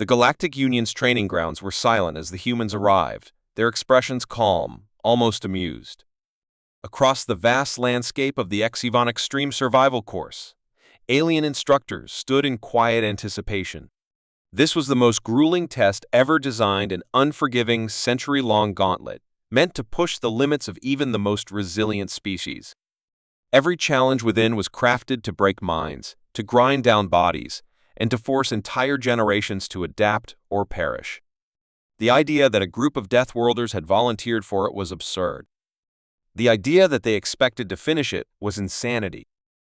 The Galactic Union's training grounds were silent as the humans arrived, their expressions calm, almost amused. Across the vast landscape of the HFY Extreme Survival course, alien instructors stood in quiet anticipation. This was the most grueling test ever designed, an unforgiving, century-long gauntlet, meant to push the limits of even the most resilient species. Every challenge within was crafted to break minds, to grind down bodies, and to force entire generations to adapt or perish. The idea that a group of Deathworlders had volunteered for it was absurd. The idea that they expected to finish it was insanity.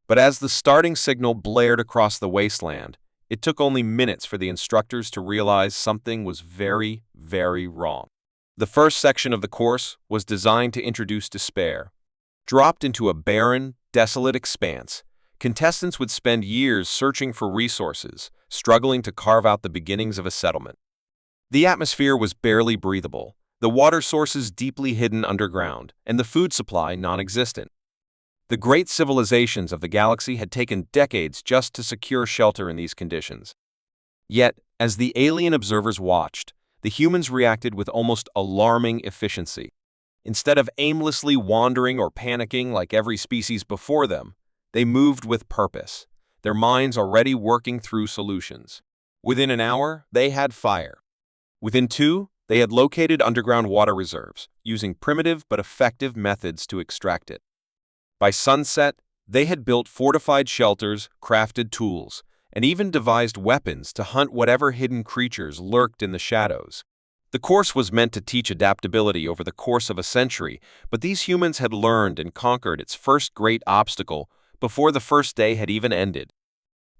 But as the starting signal blared across the wasteland, it took only minutes for the instructors to realize something was very, very wrong. The first section of the course was designed to introduce despair. Dropped into a barren, desolate expanse, contestants would spend years searching for resources, struggling to carve out the beginnings of a settlement. The atmosphere was barely breathable, the water sources deeply hidden underground, and the food supply non-existent. The great civilizations of the galaxy had taken decades just to secure shelter in these conditions. Yet, as the alien observers watched, the humans reacted with almost alarming efficiency. Instead of aimlessly wandering or panicking like every species before them, they moved with purpose, their minds already working through solutions. Within an hour, they had fire. Within 2, they had located underground water reserves, using primitive but effective methods to extract it. By sunset, they had built fortified shelters, crafted tools, and even devised weapons to hunt whatever hidden creatures lurked in the shadows. The course was meant to teach adaptability over the course of a century, but these humans had learned and conquered its first great obstacle before the first day had even ended.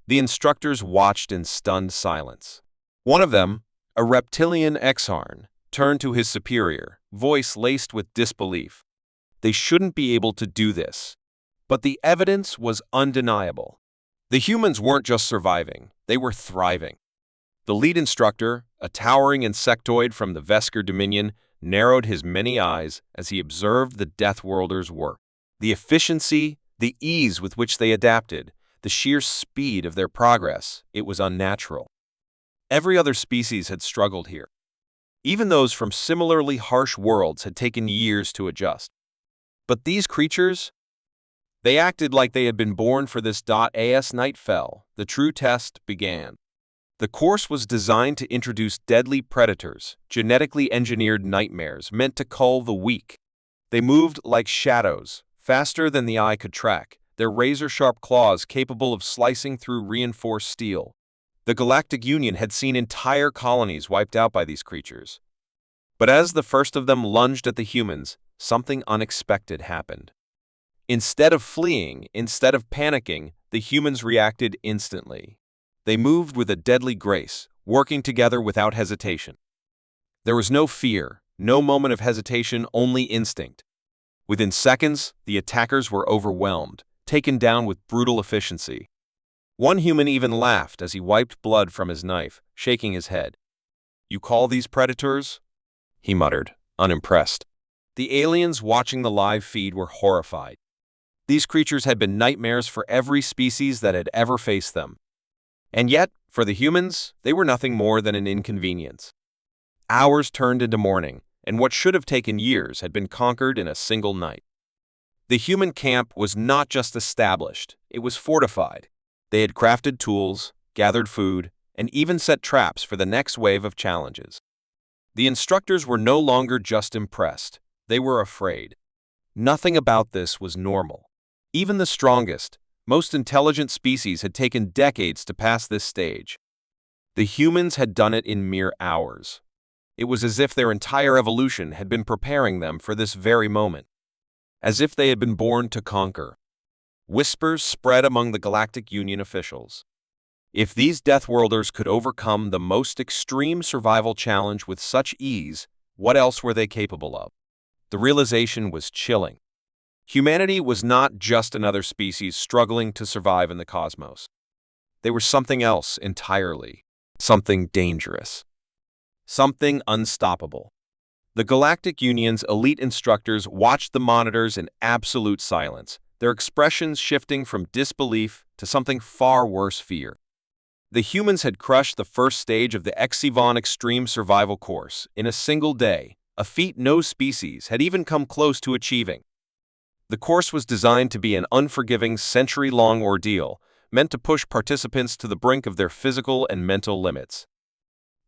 The instructors watched in stunned silence. One of them, a reptilian exarn, turned to his superior, voice laced with disbelief. They shouldn't be able to do this. But the evidence was undeniable. The humans weren't just surviving, they were thriving. The lead instructor, a towering insectoid from the Vesker Dominion, narrowed his many eyes as he observed the Deathworlders' work. The efficiency, the ease with which they adapted, the sheer speed of their progress, it was unnatural. Every other species had struggled here. Even those from similarly harsh worlds had taken years to adjust. But these creatures, they acted like they had been born for this. As night fell, the true test began. The course was designed to introduce deadly predators, genetically engineered nightmares meant to cull the weak. They moved like shadows, faster than the eye could track, their razor-sharp claws capable of slicing through reinforced steel. The Galactic Union had seen entire colonies wiped out by these creatures. But as the first of them lunged at the humans, something unexpected happened. Instead of fleeing, instead of panicking, the humans reacted instantly. They moved with a deadly grace, working together without hesitation. There was no fear, no moment of hesitation, only instinct. Within seconds, the attackers were overwhelmed, taken down with brutal efficiency. One human even laughed as he wiped blood from his knife, shaking his head. "You call these predators?" he muttered, unimpressed. The aliens watching the live feed were horrified. These creatures had been nightmares for every species that had ever faced them. And yet, for the humans, they were nothing more than an inconvenience. Hours turned into morning, and what should have taken years had been conquered in a single night. The human camp was not just established, it was fortified. They had crafted tools, gathered food, and even set traps for the next wave of challenges. The instructors were no longer just impressed, they were afraid. Nothing about this was normal. Even the strongest, most intelligent species had taken decades to pass this stage. The humans had done it in mere hours. It was as if their entire evolution had been preparing them for this very moment. As if they had been born to conquer. Whispers spread among the Galactic Union officials. If these Deathworlders could overcome the most extreme survival challenge with such ease, what else were they capable of? The realization was chilling. Humanity was not just another species struggling to survive in the cosmos. They were something else entirely. Something dangerous. Something unstoppable. The Galactic Union's elite instructors watched the monitors in absolute silence, their expressions shifting from disbelief to something far worse, fear. The humans had crushed the first stage of the HFY Extreme Survival Course in a single day, a feat no species had even come close to achieving. The course was designed to be an unforgiving, century-long ordeal, meant to push participants to the brink of their physical and mental limits.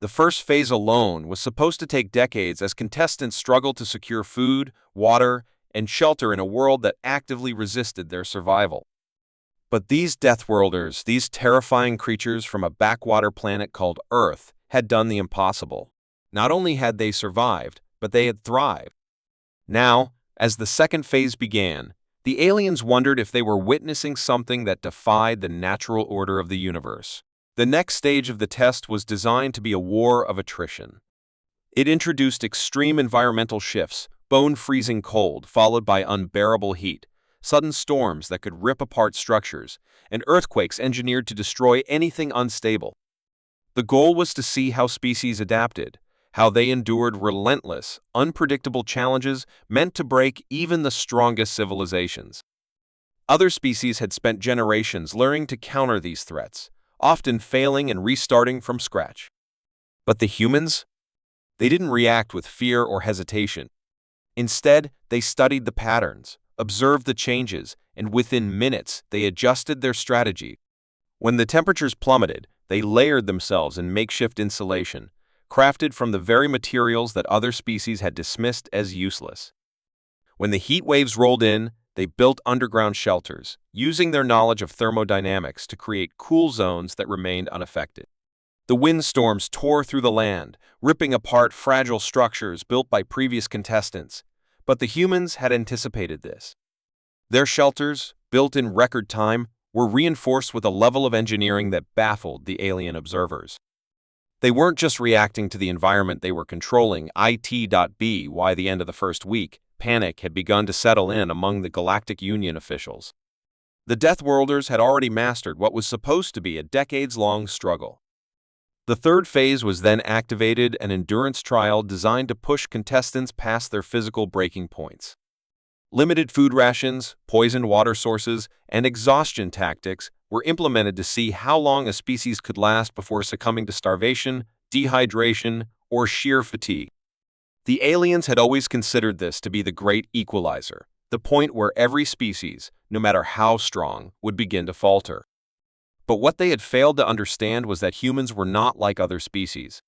The first phase alone was supposed to take decades as contestants struggled to secure food, water, and shelter in a world that actively resisted their survival. But these Deathworlders, these terrifying creatures from a backwater planet called Earth, had done the impossible. Not only had they survived, but they had thrived. Now, as the second phase began, the aliens wondered if they were witnessing something that defied the natural order of the universe. The next stage of the test was designed to be a war of attrition. It introduced extreme environmental shifts, bone-freezing cold followed by unbearable heat, sudden storms that could rip apart structures, and earthquakes engineered to destroy anything unstable. The goal was to see how species adapted, how they endured relentless, unpredictable challenges meant to break even the strongest civilizations. Other species had spent generations learning to counter these threats, often failing and restarting from scratch. But the humans? They didn't react with fear or hesitation. Instead, they studied the patterns, observed the changes, and within minutes, they adjusted their strategy. When the temperatures plummeted, they layered themselves in makeshift insulation, crafted from the very materials that other species had dismissed as useless. When the heat waves rolled in, they built underground shelters, using their knowledge of thermodynamics to create cool zones that remained unaffected. The windstorms tore through the land, ripping apart fragile structures built by previous contestants, but the humans had anticipated this. Their shelters, built in record time, were reinforced with a level of engineering that baffled the alien observers. They weren't just reacting to the environment they were controlling. By the end of the first week, panic had begun to settle in among the Galactic Union officials. The Deathworlders had already mastered what was supposed to be a decades-long struggle. The third phase was then activated, an endurance trial designed to push contestants past their physical breaking points. Limited food rations, poisoned water sources, and exhaustion tactics were implemented to see how long a species could last before succumbing to starvation, dehydration, or sheer fatigue. The aliens had always considered this to be the great equalizer, the point where every species, no matter how strong, would begin to falter. But what they had failed to understand was that humans were not like other species.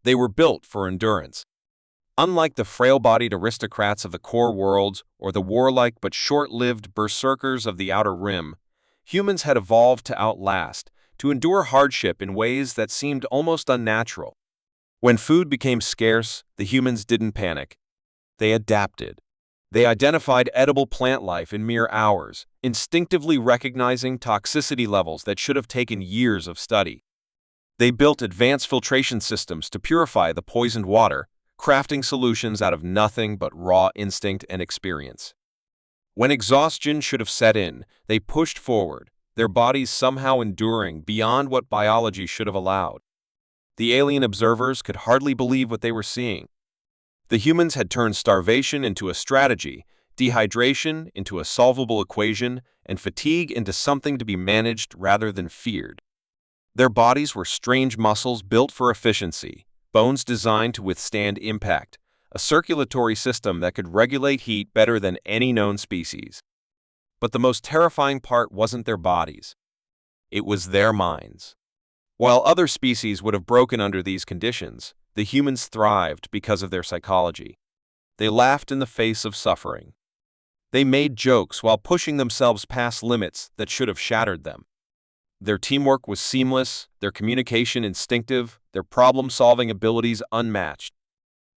They were built for endurance. Unlike the frail-bodied aristocrats of the core worlds or the warlike but short-lived berserkers of the Outer Rim, humans had evolved to outlast, to endure hardship in ways that seemed almost unnatural. When food became scarce, the humans didn't panic. They adapted. They identified edible plant life in mere hours, instinctively recognizing toxicity levels that should have taken years of study. They built advanced filtration systems to purify the poisoned water, crafting solutions out of nothing but raw instinct and experience. When exhaustion should have set in, they pushed forward, their bodies somehow enduring beyond what biology should have allowed. The alien observers could hardly believe what they were seeing. The humans had turned starvation into a strategy, dehydration into a solvable equation, and fatigue into something to be managed rather than feared. Their bodies were strange muscles built for efficiency, bones designed to withstand impact, a circulatory system that could regulate heat better than any known species. But the most terrifying part wasn't their bodies. It was their minds. While other species would have broken under these conditions, the humans thrived because of their psychology. They laughed in the face of suffering. They made jokes while pushing themselves past limits that should have shattered them. Their teamwork was seamless, their communication instinctive, their problem-solving abilities unmatched.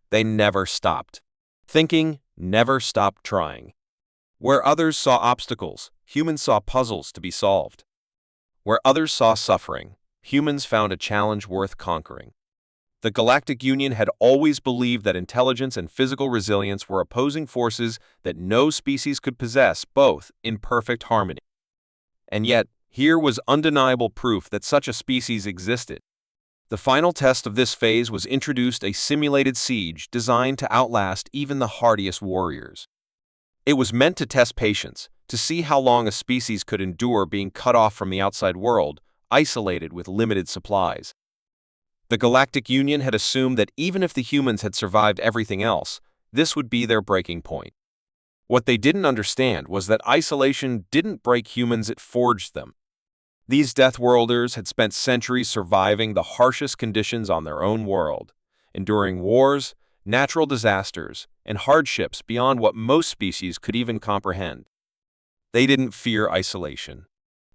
They never stopped thinking, never stopped trying. Where others saw obstacles, humans saw puzzles to be solved. Where others saw suffering, humans found a challenge worth conquering. The Galactic Union had always believed that intelligence and physical resilience were opposing forces that no species could possess, both in perfect harmony. And yet, here was undeniable proof that such a species existed. The final test of this phase was introduced a simulated siege designed to outlast even the hardiest warriors. It was meant to test patience, to see how long a species could endure being cut off from the outside world, isolated with limited supplies. The Galactic Union had assumed that even if the humans had survived everything else, this would be their breaking point. What they didn't understand was that isolation didn't break humans, it forged them. These Deathworlders had spent centuries surviving the harshest conditions on their own world, enduring wars, natural disasters, and hardships beyond what most species could even comprehend. They didn't fear isolation.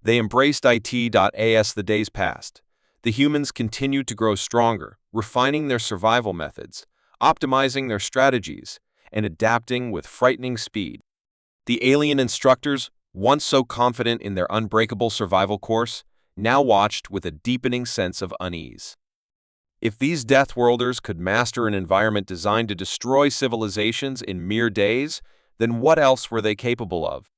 They embraced it. As the days passed, the humans continued to grow stronger, refining their survival methods, optimizing their strategies, and adapting with frightening speed. The alien instructors, once so confident in their unbreakable survival course, now watched with a deepening sense of unease. If these Deathworlders could master an environment designed to destroy civilizations in mere days, then what else were they capable of?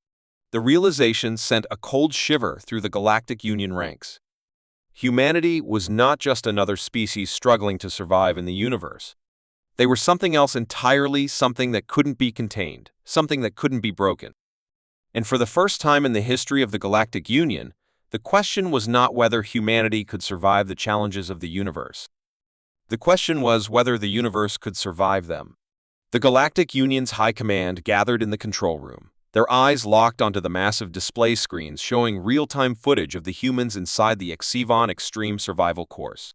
The realization sent a cold shiver through the Galactic Union ranks. Humanity was not just another species struggling to survive in the universe. They were something else entirely, something that couldn't be contained, something that couldn't be broken. And for the first time in the history of the Galactic Union, the question was not whether humanity could survive the challenges of the universe. The question was whether the universe could survive them. The Galactic Union's High Command gathered in the control room, their eyes locked onto the massive display screens showing real-time footage of the humans inside the HFY Extreme Survival course.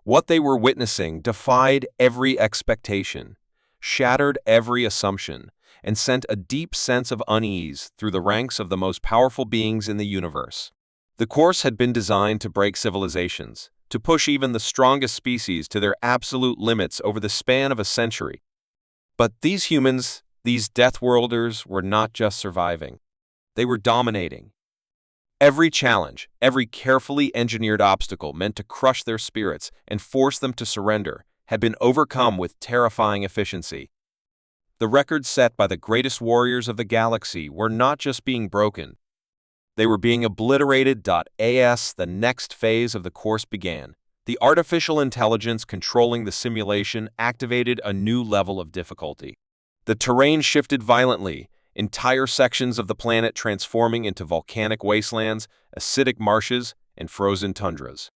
What they were witnessing defied every expectation, shattered every assumption, and sent a deep sense of unease through the ranks of the most powerful beings in the universe. The course had been designed to break civilizations, to push even the strongest species to their absolute limits over the span of a century. But these humans, these Deathworlders, were not just surviving. They were dominating. Every challenge, every carefully engineered obstacle meant to crush their spirits and force them to surrender had been overcome with terrifying efficiency. The records set by the greatest warriors of the galaxy were not just being broken. They were being obliterated. As the next phase of the course began, the artificial intelligence controlling the simulation activated a new level of difficulty. The terrain shifted violently, entire sections of the planet transforming into volcanic wastelands, acidic marshes, and frozen tundras.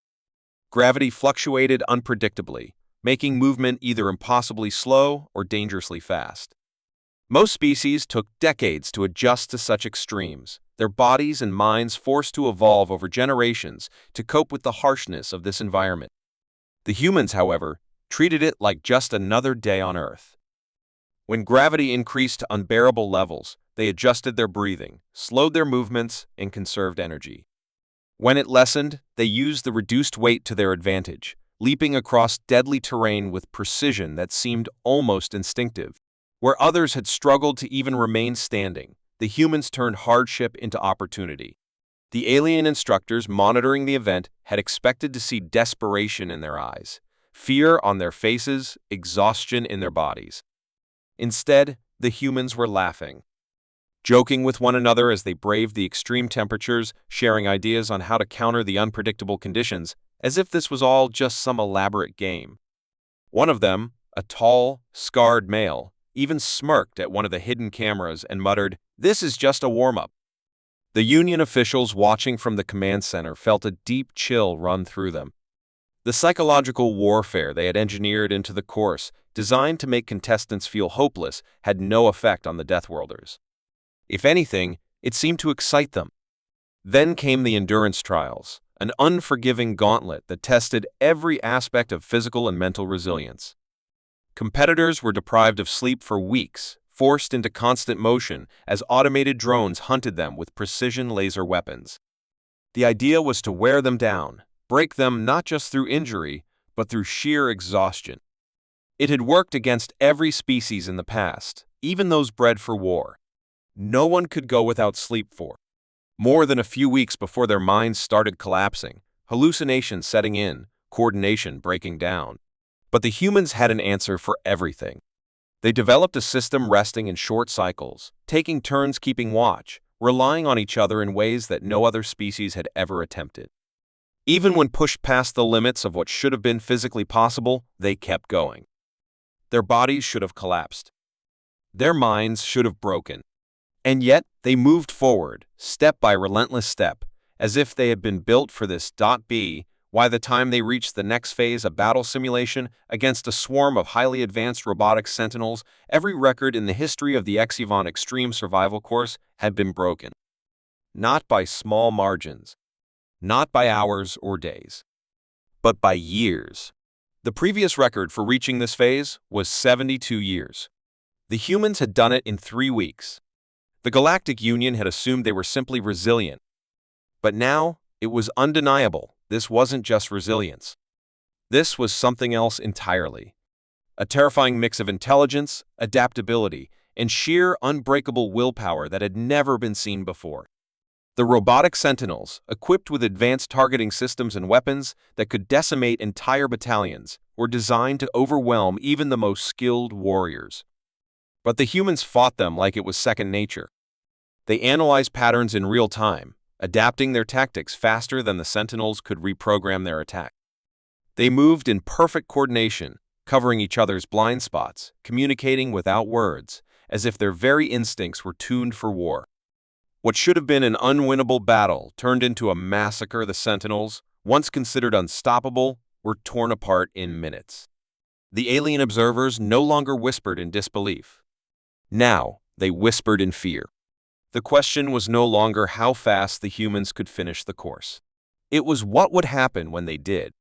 Gravity fluctuated unpredictably, making movement either impossibly slow or dangerously fast. Most species took decades to adjust to such extremes, their bodies and minds forced to evolve over generations to cope with the harshness of this environment. The humans, however, treated it like just another day on Earth. When gravity increased to unbearable levels, they adjusted their breathing, slowed their movements, and conserved energy. When it lessened, they used the reduced weight to their advantage, leaping across deadly terrain with precision that seemed almost instinctive. Where others had struggled to even remain standing, the humans turned hardship into opportunity. The alien instructors monitoring the event had expected to see desperation in their eyes, fear on their faces, exhaustion in their bodies. Instead, the humans were laughing, joking with one another as they braved the extreme temperatures, sharing ideas on how to counter the unpredictable conditions, as if this was all just some elaborate game. One of them, a tall, scarred male, even smirked at one of the hidden cameras and muttered, "This is just a warm-up." The Union officials watching from the command center felt a deep chill run through them. The psychological warfare they had engineered into the course, designed to make contestants feel hopeless, had no effect on the Deathworlders. If anything, it seemed to excite them. Then came the endurance trials, an unforgiving gauntlet that tested every aspect of physical and mental resilience. Competitors were deprived of sleep for weeks, forced into constant motion as automated drones hunted them with precision laser weapons. The idea was to wear them down, break them not just through injury, but through sheer exhaustion. It had worked against every species in the past, even those bred for war. No one could go without sleep for more than a few weeks before their minds started collapsing, hallucinations setting in, coordination breaking down. But the humans had an answer for everything. They developed a system resting in short cycles, taking turns keeping watch, relying on each other in ways that no other species had ever attempted. Even when pushed past the limits of what should have been physically possible, they kept going. Their bodies should have collapsed. Their minds should have broken. And yet, they moved forward, step by relentless step, as if they had been built for this. By the time they reached the next phase, a battle simulation against a swarm of highly advanced robotic sentinels, every record in the history of the HFY Extreme Survival course had been broken. Not by small margins, not by hours or days, but by years. The previous record for reaching this phase was 72 years. The humans had done it in 3 weeks. The Galactic Union had assumed they were simply resilient. But now, it was undeniable. This wasn't just resilience. This was something else entirely. A terrifying mix of intelligence, adaptability, and sheer unbreakable willpower that had never been seen before. The robotic sentinels, equipped with advanced targeting systems and weapons that could decimate entire battalions, were designed to overwhelm even the most skilled warriors. But the humans fought them like it was second nature. They analyzed patterns in real time, adapting their tactics faster than the sentinels could reprogram their attack. They moved in perfect coordination, covering each other's blind spots, communicating without words, as if their very instincts were tuned for war. What should have been an unwinnable battle turned into a massacre. The sentinels, once considered unstoppable, were torn apart in minutes. The alien observers no longer whispered in disbelief. Now, they whispered in fear. The question was no longer how fast the humans could finish the course. It was what would happen when they did.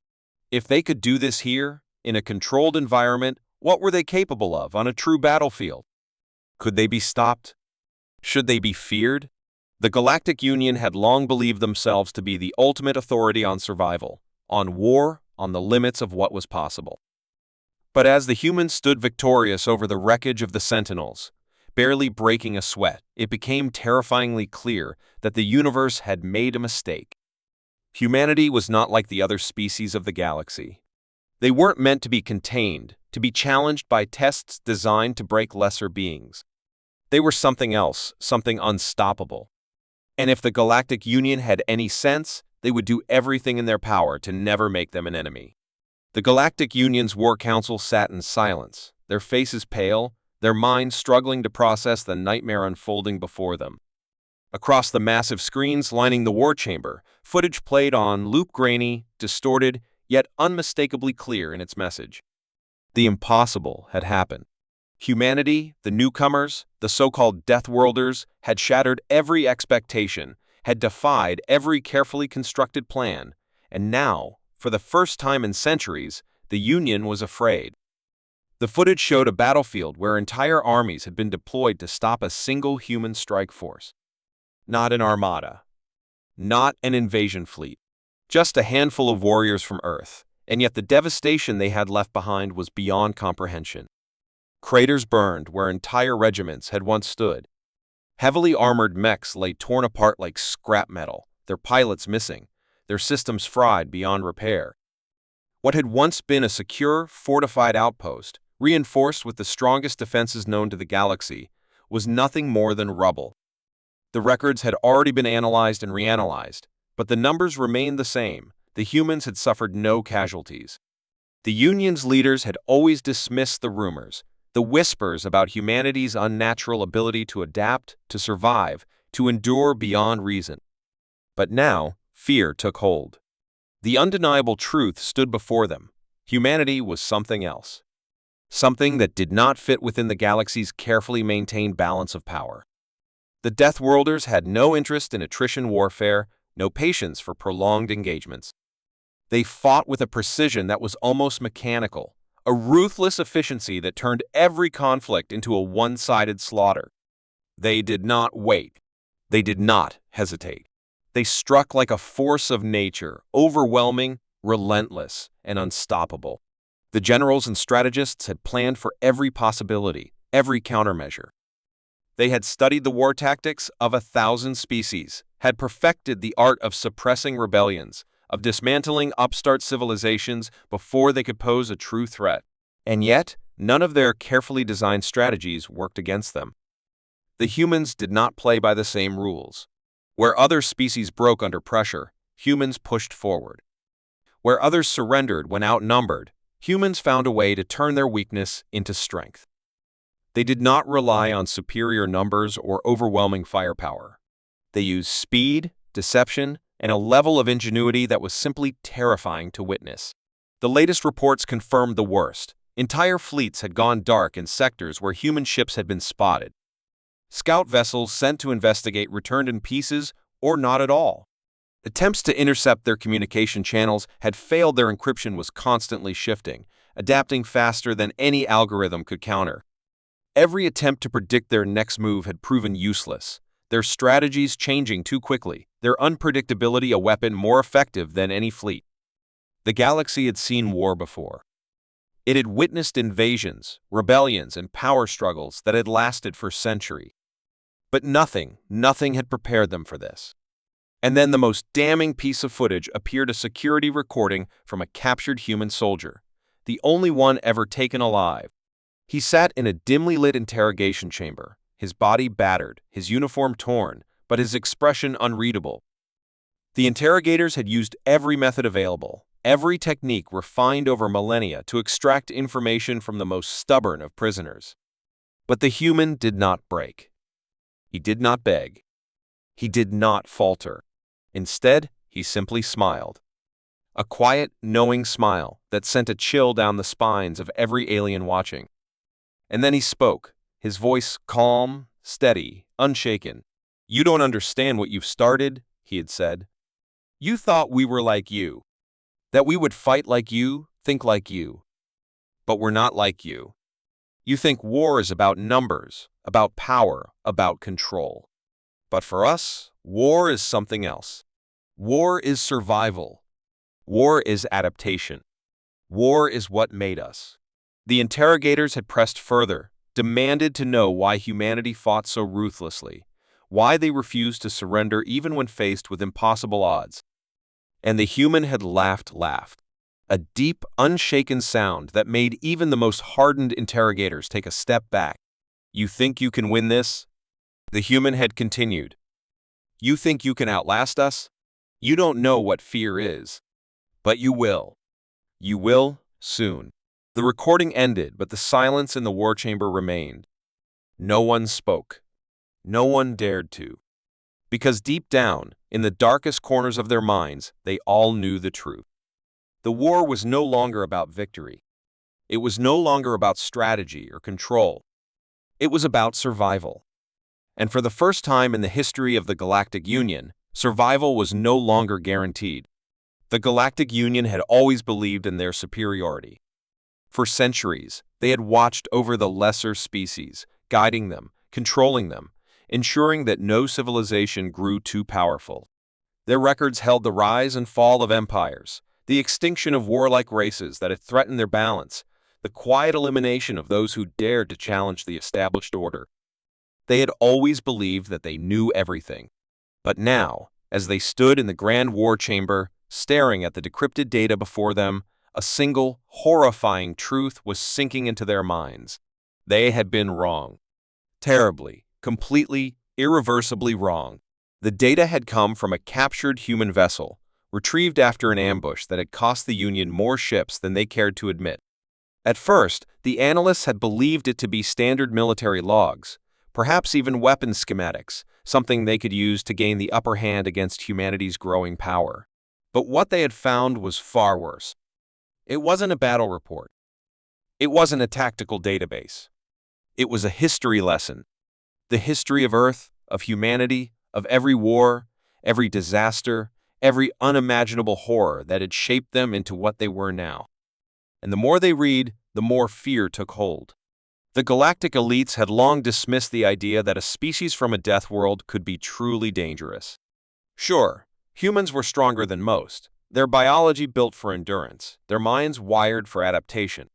If they could do this here, in a controlled environment, what were they capable of on a true battlefield? Could they be stopped? Should they be feared? The Galactic Union had long believed themselves to be the ultimate authority on survival, on war, on the limits of what was possible. But as the humans stood victorious over the wreckage of the Sentinels, barely breaking a sweat, it became terrifyingly clear that the universe had made a mistake. Humanity was not like the other species of the galaxy. They weren't meant to be contained, to be challenged by tests designed to break lesser beings. They were something else, something unstoppable. And if the Galactic Union had any sense, they would do everything in their power to never make them an enemy. The Galactic Union's War Council sat in silence, their faces pale, their minds struggling to process the nightmare unfolding before them. Across the massive screens lining the war chamber, footage played on loop, grainy, distorted, yet unmistakably clear in its message. The impossible had happened. Humanity, the newcomers, the so-called Deathworlders, had shattered every expectation, had defied every carefully constructed plan, and now, for the first time in centuries, the Union was afraid. The footage showed a battlefield where entire armies had been deployed to stop a single human strike force. Not an armada. Not an invasion fleet. Just a handful of warriors from Earth, and yet the devastation they had left behind was beyond comprehension. Craters burned where entire regiments had once stood. Heavily armored mechs lay torn apart like scrap metal, their pilots missing, their systems fried beyond repair. What had once been a secure, fortified outpost, reinforced with the strongest defenses known to the galaxy, was nothing more than rubble. The records had already been analyzed and reanalyzed, but the numbers remained the same. The humans had suffered no casualties. The Union's leaders had always dismissed the rumors, the whispers about humanity's unnatural ability to adapt, to survive, to endure beyond reason. But now, fear took hold. The undeniable truth stood before them. Humanity was something else. Something that did not fit within the galaxy's carefully maintained balance of power. The Deathworlders had no interest in attrition warfare, no patience for prolonged engagements. They fought with a precision that was almost mechanical, a ruthless efficiency that turned every conflict into a one-sided slaughter. They did not wait. They did not hesitate. They struck like a force of nature, overwhelming, relentless, and unstoppable. The generals and strategists had planned for every possibility, every countermeasure. They had studied the war tactics of 1,000 species, had perfected the art of suppressing rebellions, of dismantling upstart civilizations before they could pose a true threat. And yet, none of their carefully designed strategies worked against them. The humans did not play by the same rules. Where other species broke under pressure, humans pushed forward. Where others surrendered when outnumbered, humans found a way to turn their weakness into strength. They did not rely on superior numbers or overwhelming firepower. They used speed, deception, and a level of ingenuity that was simply terrifying to witness. The latest reports confirmed the worst. Entire fleets had gone dark in sectors where human ships had been spotted. Scout vessels sent to investigate returned in pieces or not at all. Attempts to intercept their communication channels had failed. Their encryption was constantly shifting, adapting faster than any algorithm could counter. Every attempt to predict their next move had proven useless, their strategies changing too quickly, their unpredictability a weapon more effective than any fleet. The galaxy had seen war before. It had witnessed invasions, rebellions, and power struggles that had lasted for centuries. But nothing had prepared them for this. And then the most damning piece of footage appeared, a security recording from a captured human soldier, the only one ever taken alive. He sat in a dimly lit interrogation chamber, his body battered, his uniform torn, but his expression unreadable. The interrogators had used every method available, every technique refined over millennia to extract information from the most stubborn of prisoners. But the human did not break. He did not beg. He did not falter. Instead, he simply smiled. A quiet, knowing smile that sent a chill down the spines of every alien watching. And then he spoke, his voice calm, steady, unshaken. "You don't understand what you've started," he had said. "You thought we were like you, that we would fight like you, think like you. But we're not like you. You think war is about numbers, about power, about control. But for us, war is something else. War is survival. War is adaptation. War is what made us." The interrogators had pressed further, demanded to know why humanity fought so ruthlessly, why they refused to surrender even when faced with impossible odds. And the human had laughed, a deep, unshaken sound that made even the most hardened interrogators take a step back. "You think you can win this?" The human had continued. "You think you can outlast us? You don't know what fear is. But you will. You will, soon." The recording ended, but the silence in the war chamber remained. No one spoke. No one dared to. Because deep down, in the darkest corners of their minds, they all knew the truth. The war was no longer about victory. It was no longer about strategy or control. It was about survival. And for the first time in the history of the Galactic Union, survival was no longer guaranteed. The Galactic Union had always believed in their superiority. For centuries, they had watched over the lesser species, guiding them, controlling them, ensuring that no civilization grew too powerful. Their records held the rise and fall of empires, the extinction of warlike races that had threatened their balance, the quiet elimination of those who dared to challenge the established order. They had always believed that they knew everything. But now, as they stood in the Grand War Chamber, staring at the decrypted data before them, a single, horrifying truth was sinking into their minds. They had been wrong. Terribly, completely, irreversibly wrong. The data had come from a captured human vessel, retrieved after an ambush that had cost the Union more ships than they cared to admit. At first, the analysts had believed it to be standard military logs, perhaps even weapons schematics, something they could use to gain the upper hand against humanity's growing power. But what they had found was far worse. It wasn't a battle report. It wasn't a tactical database. It was a history lesson. The history of Earth, of humanity, of every war, every disaster, every unimaginable horror that had shaped them into what they were now. And the more they read, the more fear took hold. The galactic elites had long dismissed the idea that a species from a death world could be truly dangerous. Sure, humans were stronger than most, their biology built for endurance, their minds wired for adaptation.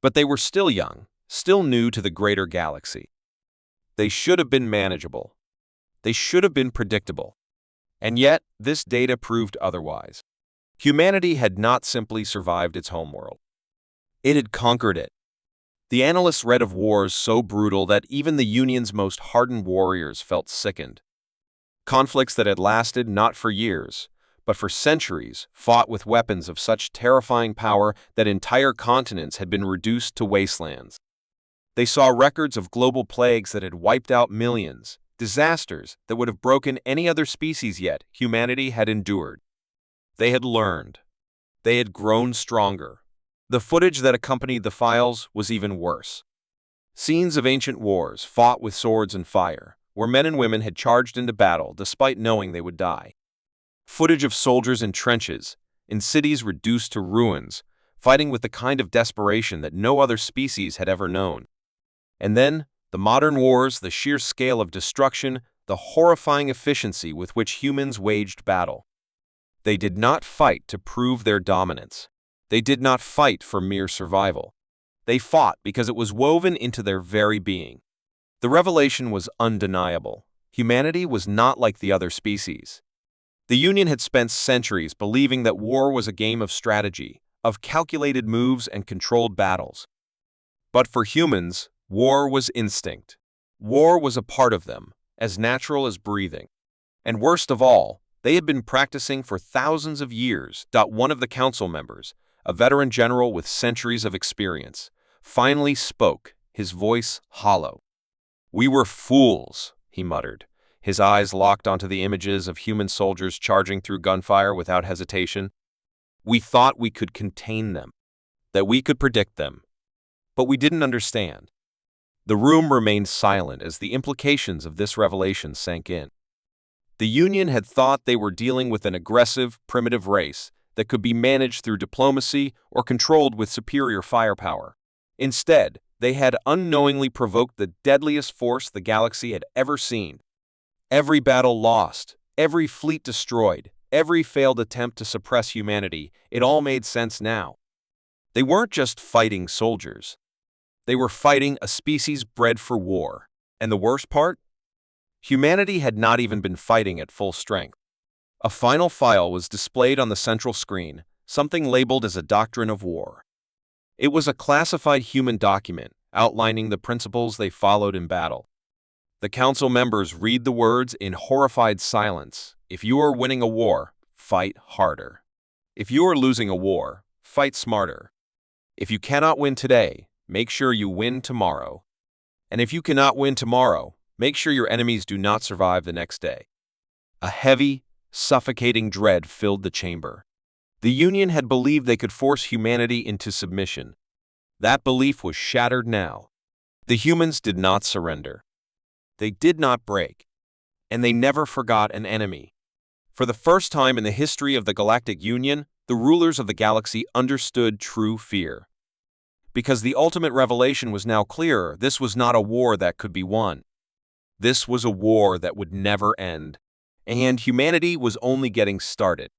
But they were still young, still new to the greater galaxy. They should have been manageable. They should have been predictable. And yet, this data proved otherwise. Humanity had not simply survived its homeworld. It had conquered it. The analysts read of wars so brutal that even the Union's most hardened warriors felt sickened. Conflicts that had lasted not for years, but for centuries, fought with weapons of such terrifying power that entire continents had been reduced to wastelands. They saw records of global plagues that had wiped out millions, disasters that would have broken any other species yet humanity had endured. They had learned. They had grown stronger. The footage that accompanied the files was even worse. Scenes of ancient wars fought with swords and fire, where men and women had charged into battle despite knowing they would die. Footage of soldiers in trenches, in cities reduced to ruins, fighting with the kind of desperation that no other species had ever known. And then, the modern wars, the sheer scale of destruction, the horrifying efficiency with which humans waged battle. They did not fight to prove their dominance. They did not fight for mere survival. They fought because it was woven into their very being. The revelation was undeniable. Humanity was not like the other species. The Union had spent centuries believing that war was a game of strategy, of calculated moves and controlled battles. But for humans, war was instinct. War was a part of them, as natural as breathing. And worst of all, they had been practicing for thousands of years. One of the council members, a veteran general with centuries of experience, finally spoke, his voice hollow. "We were fools," he muttered, his eyes locked onto the images of human soldiers charging through gunfire without hesitation. "We thought we could contain them, that we could predict them. But we didn't understand." The room remained silent as the implications of this revelation sank in. The Union had thought they were dealing with an aggressive, primitive race that could be managed through diplomacy or controlled with superior firepower. Instead, they had unknowingly provoked the deadliest force the galaxy had ever seen. Every battle lost, every fleet destroyed, every failed attempt to suppress humanity, it all made sense now. They weren't just fighting soldiers. They were fighting a species bred for war. And the worst part? Humanity had not even been fighting at full strength. A final file was displayed on the central screen, something labeled as a doctrine of war. It was a classified human document outlining the principles they followed in battle. The council members read the words in horrified silence. If you are winning a war, fight harder. If you are losing a war, fight smarter. If you cannot win today, make sure you win tomorrow. And if you cannot win tomorrow, make sure your enemies do not survive the next day. A heavy, suffocating dread filled the chamber. The Union had believed they could force humanity into submission. That belief was shattered now. The humans did not surrender. They did not break. And they never forgot an enemy. For the first time in the history of the Galactic Union, the rulers of the galaxy understood true fear. Because the ultimate revelation was now clearer, this was not a war that could be won. This was a war that would never end. And humanity was only getting started.